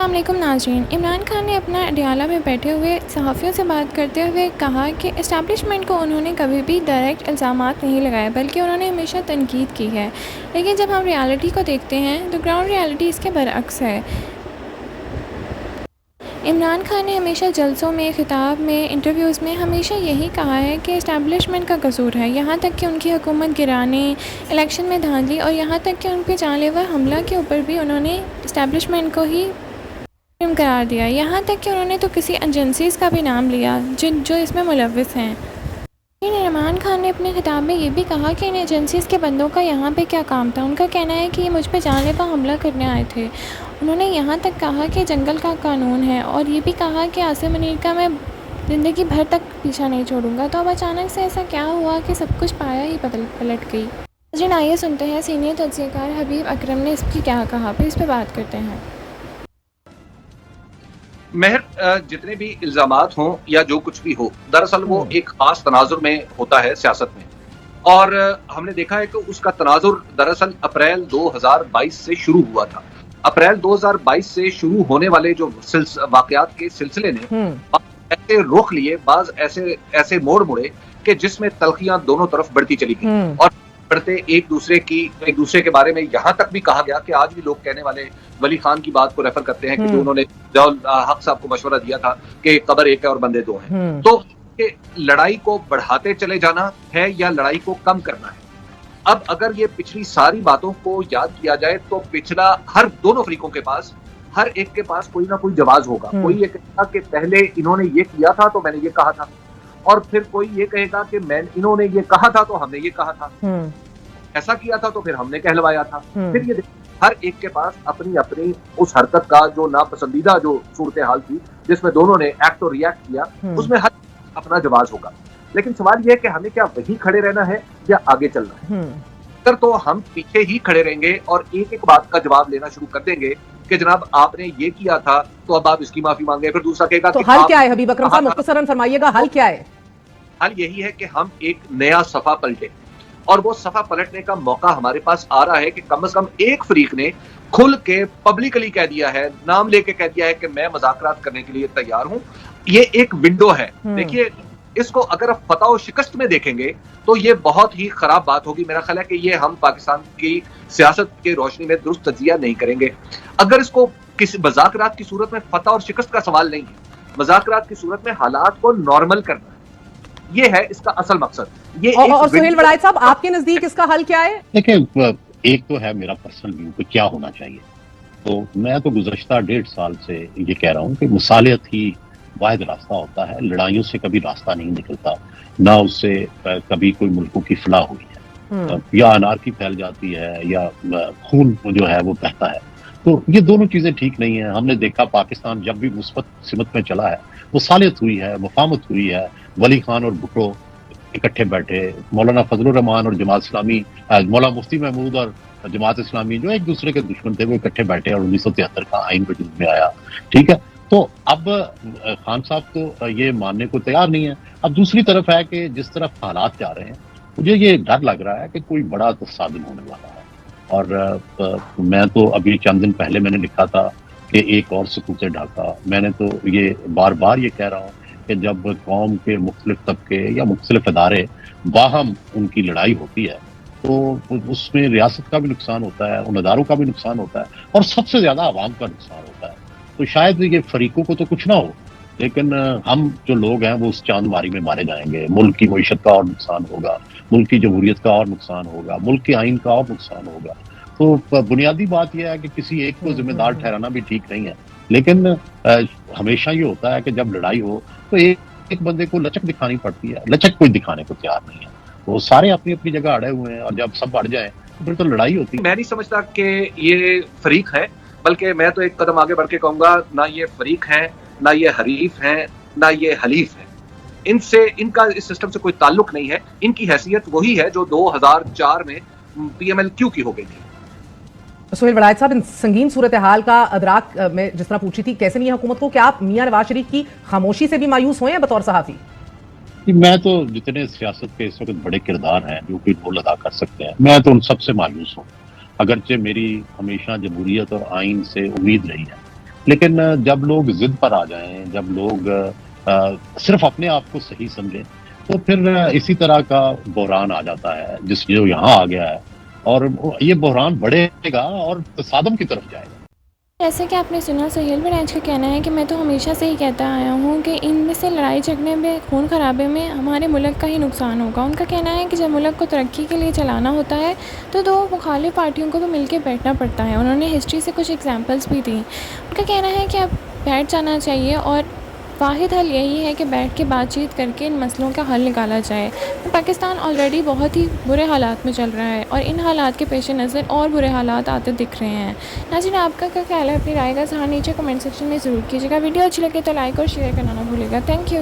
السلام علیکم ناظرین۔ عمران خان نے اپنا اڈیالہ میں بیٹھے ہوئے صحافیوں سے بات کرتے ہوئے کہا کہ اسٹیبلشمنٹ کو انہوں نے کبھی بھی ڈائریکٹ الزامات نہیں لگائے بلکہ انہوں نے ہمیشہ تنقید کی ہے، لیکن جب ہم ریالٹی کو دیکھتے ہیں تو گراؤنڈ ریالٹی اس کے برعکس ہے۔ عمران خان نے ہمیشہ جلسوں میں، خطاب میں، انٹرویوز میں ہمیشہ یہی کہا ہے کہ اسٹیبلشمنٹ کا قصور ہے، یہاں تک کہ ان کی حکومت گرانے، الیکشن میں دھاندلی اور یہاں تک کہ ان پہ جان لیوا حملہ کے اوپر بھی انہوں نے اسٹیبلشمنٹ کو ہی مجرم قرار دیا، یہاں تک کہ انہوں نے تو کسی ایجنسیز کا بھی نام لیا جو اس میں ملوث ہیں۔ لیکن عمران خان نے اپنے خطاب میں یہ بھی کہا کہ ان ایجنسیز کے بندوں کا یہاں پہ کیا کام تھا۔ ان کا کہنا ہے کہ یہ مجھ پہ جان لیوا حملہ کرنے آئے تھے۔ انہوں نے یہاں تک کہا کہ جنگل کا قانون ہے اور یہ بھی کہا کہ عاصم منیر کا میں زندگی بھر تک پیچھا نہیں چھوڑوں گا۔ تو اب اچانک سے ایسا کیا ہوا کہ سب کچھ پایا ہی پلٹ گئی؟ ناظرین آئیے سنتے ہیں سینئر تجزیہ کار حبیب اکرم نے اس کی کیا کہا، پھر اس پہ بات کرتے ہیں۔ مہر، جتنے بھی الزامات ہوں یا جو کچھ بھی ہو، دراصل وہ ایک خاص تناظر میں ہوتا ہے سیاست میں، اور ہم نے دیکھا ہے کہ اس کا تناظر دراصل اپریل 2022 سے شروع ہوا تھا۔ اپریل 2022 سے شروع ہونے والے جو واقعات کے سلسلے نے ایسے رخ لیے، بعض ایسے موڑ مڑے کہ جس میں تلخیاں دونوں طرف بڑھتی چلی گئی اور بڑھتے ایک دوسرے کے بارے میں یہاں تک بھی کہا گیا کہ آج بھی لوگ کہنے والے ولی خان کی بات کو ریفر کرتے ہیں کہ جو انہوں نے حق صاحب کو مشورہ دیا تھا کہ قبر ایک ہے اور بندے دو ہیں۔ تو لڑائی کو بڑھاتے چلے جانا ہے یا لڑائی کو کم کرنا ہے؟ اب اگر یہ پچھلی ساری باتوں کو یاد کیا جائے تو پچھلا دونوں فریقوں کے پاس، ہر ایک کے پاس کوئی نہ کوئی جواز ہوگا۔ کوئی یہ کہے گا کہ پہلے انہوں نے یہ کیا تھا تو میں نے یہ کہا تھا، اور پھر کوئی یہ کہے گا کہ انہوں نے یہ کہا تھا تو ہم نے یہ کہا تھا، ایسا کیا تھا تو پھر ہم نے کہلوایا تھا۔ پھر یہ ہر ایک کے پاس اپنی اس حرکت کا جو ناپسندیدہ جو صورتحال تھی جس میں دونوں نے ایکٹ اور ریئیکٹ کیا، اس میں ہر اپنا جواز ہوگا۔ لیکن سوال یہ ہے کہ ہمیں کیا وہی کھڑے رہنا ہے یا آگے چلنا ہے؟ اگر تو ہم پیچھے ہی کھڑے رہیں گے اور ایک ایک بات کا جواب لینا شروع کر دیں گے کہ جناب آپ نے یہ کیا تھا تو اب آپ اس کی معافی مانگے، پھر دوسرا کہے گا تو حل کیا ہے؟ حبیب اکرم صاحب مختصراً فرمائیے گا، حل کیا ہے؟ حل یہی ہے کہ ہم ایک نیا صفحہ پلٹیں، اور وہ صفحہ پلٹنے کا موقع ہمارے پاس آ رہا ہے کہ کم از کم ایک فریق نے کھل کے پبلکلی کہہ دیا ہے، نام لے کے کہہ دیا ہے کہ میں مذاکرات کرنے کے لیے تیار ہوں۔ یہ ایک ونڈو ہے۔ دیکھیے، اس کو اگر فتح و شکست میں دیکھیں گے تو یہ بہت ہی خراب بات ہوگی۔ میرا خیال ہے کہ یہ ہم پاکستان کی سیاست کے روشنی میں درست تجزیہ نہیں کریں گے۔ اگر اس کو کسی مذاکرات کی صورت میں فتح اور شکست کا سوال نہیں ہے، مذاکرات کی صورت میں حالات کو نارمل کرنا ہے، یہ ہے اس کا اصل مقصد۔ اور سہیل وڑائچ صاحب، آپ کے نزدیک اس کا حل کیا ہے؟ دیکھیں، ایک تو ہے میرا پرسنل ویو کہ کیا ہونا چاہیے۔ تو میں تو گزشتہ 1.5 سال سے یہ کہہ رہا ہوں کہ مصالحت ہی واحد راستہ ہوتا ہے، لڑائیوں سے کبھی راستہ نہیں نکلتا، نہ اس سے کبھی کوئی ملکوں کی فلاح ہوئی ہے، یا انارکی پھیل جاتی ہے یا خون جو ہے وہ بہتا ہے۔ تو یہ دونوں چیزیں ٹھیک نہیں ہیں۔ ہم نے دیکھا پاکستان جب بھی مثبت سمت میں چلا ہے، مصالحت ہوئی ہے، مفاہمت ہوئی ہے، ولی خان اور بھٹو اکٹھے بیٹھے، مولانا فضل الرحمان اور جماعت اسلامی، مولانا مفتی محمود اور جماعت اسلامی جو ایک دوسرے کے دشمن تھے وہ اکٹھے بیٹھے اور 1973 کا آئین وجود میں آیا، ٹھیک ہے۔ تو اب خان صاحب تو یہ ماننے کو تیار نہیں ہے۔ اب دوسری طرف ہے کہ جس طرف حالات جا رہے ہیں، مجھے یہ ڈر لگ رہا ہے کہ کوئی بڑا تصادم ہونے والا ہے۔ اور میں تو ابھی چند دن پہلے میں نے لکھا تھا کہ ایک اور سکوت ڈھاکہ، میں نے تو یہ بار بار یہ کہہ رہا ہوں کہ جب قوم کے مختلف طبقے یا مختلف ادارے باہم ان کی لڑائی ہوتی ہے تو اس میں ریاست کا بھی نقصان ہوتا ہے، ان اداروں کا بھی نقصان ہوتا ہے، اور سب سے زیادہ عوام کا نقصان ہوتا ہے۔ تو شاید یہ فریقوں کو تو کچھ نہ ہو، لیکن ہم جو لوگ ہیں وہ اس چاند ماری میں مارے جائیں گے۔ ملک کی معیشت کا اور نقصان ہوگا، ملک کی جمہوریت کا اور نقصان ہوگا، ملک کے آئین کا اور نقصان ہوگا۔ تو بنیادی بات یہ ہے کہ کسی ایک کو ذمہ دار ٹھہرانا بھی ٹھیک نہیں ہے، لیکن ہمیشہ یہ ہوتا ہے کہ جب لڑائی ہو تو ایک بندے کو لچک دکھانی پڑتی ہے، لچک کوئی دکھانے کو تیار نہیں ہے۔ وہ سارے اپنی اپنی جگہ اڑے ہوئے ہیں، اور جب سب اڑ جائیں پھر تو لڑائی ہوتی ہے۔ میں نہیں سمجھتا کہ یہ فریق ہے، بلکہ میں تو ایک قدم آگے بڑھ کے کہوں گا، نہ یہ فریق ہیں، نہ یہ حریف ہیں، نہ یہ حلیف ہیں۔ ان کا اس سسٹم سے کوئی تعلق نہیں ہے۔ ان کی حیثیت وہی ہے جو 2004 میں پی ایم ایل کیو کی ہو گئی تھی۔ سہیل وڑائچ صاحب، ان سنگین صورتحال کا ادراک میں جس طرح پوچھی تھی کیسے نہیں حکومت کو، کیا آپ میاں نواز شریف کی خاموشی سے بھی مایوس ہوئے ہیں بطور صحافی؟ میں تو جتنے سیاست کے اس وقت بڑے کردار ہیں جو کوئی رول ادا کر سکتے ہیں، میں تو ان سب سے مایوس ہوں، اگرچہ میری ہمیشہ جمہوریت اور آئین سے امید رہی ہے، لیکن جب لوگ ضد پر آ جائیں، جب لوگ صرف اپنے آپ کو صحیح سمجھیں، تو پھر اسی طرح کا بحران آ جاتا ہے جو یہاں آ گیا ہے، اور یہ بحران بڑھے گا اور تصادم کی طرف جائے گا۔ جیسے کہ آپ نے سنا، سہیل بڑیچ کا کہنا ہے کہ میں تو ہمیشہ سے ہی کہتا آیا ہوں کہ ان میں سے لڑائی جھگڑے میں، خون خرابے میں ہمارے ملک کا ہی نقصان ہوگا۔ ان کا کہنا ہے کہ جب ملک کو ترقی کے لیے چلانا ہوتا ہے تو دو مخالف پارٹیوں کو بھی مل کے بیٹھنا پڑتا ہے۔ انہوں نے ہسٹری سے کچھ ایگزامپلس بھی دیں۔ ان کا کہنا ہے کہ اب بیٹھ جانا چاہیے اور واحد حل یہی ہے کہ بیٹھ کے بات چیت کر کے ان مسئلوں کا حل نکالا جائے۔ پاکستان آلریڈی بہت ہی برے حالات میں چل رہا ہے اور ان حالات کے پیش نظر اور برے حالات آتے دکھ رہے ہیں۔ ناظرین، آپ کا کیا خیال ہے؟ اپنی رائے کا اظہار نیچے کمنٹ سیکشن میں ضرور کیجیے گا۔ ویڈیو اچھی لگے تو لائک اور شیئر کرنا نہ بھولے گا۔ Thank you.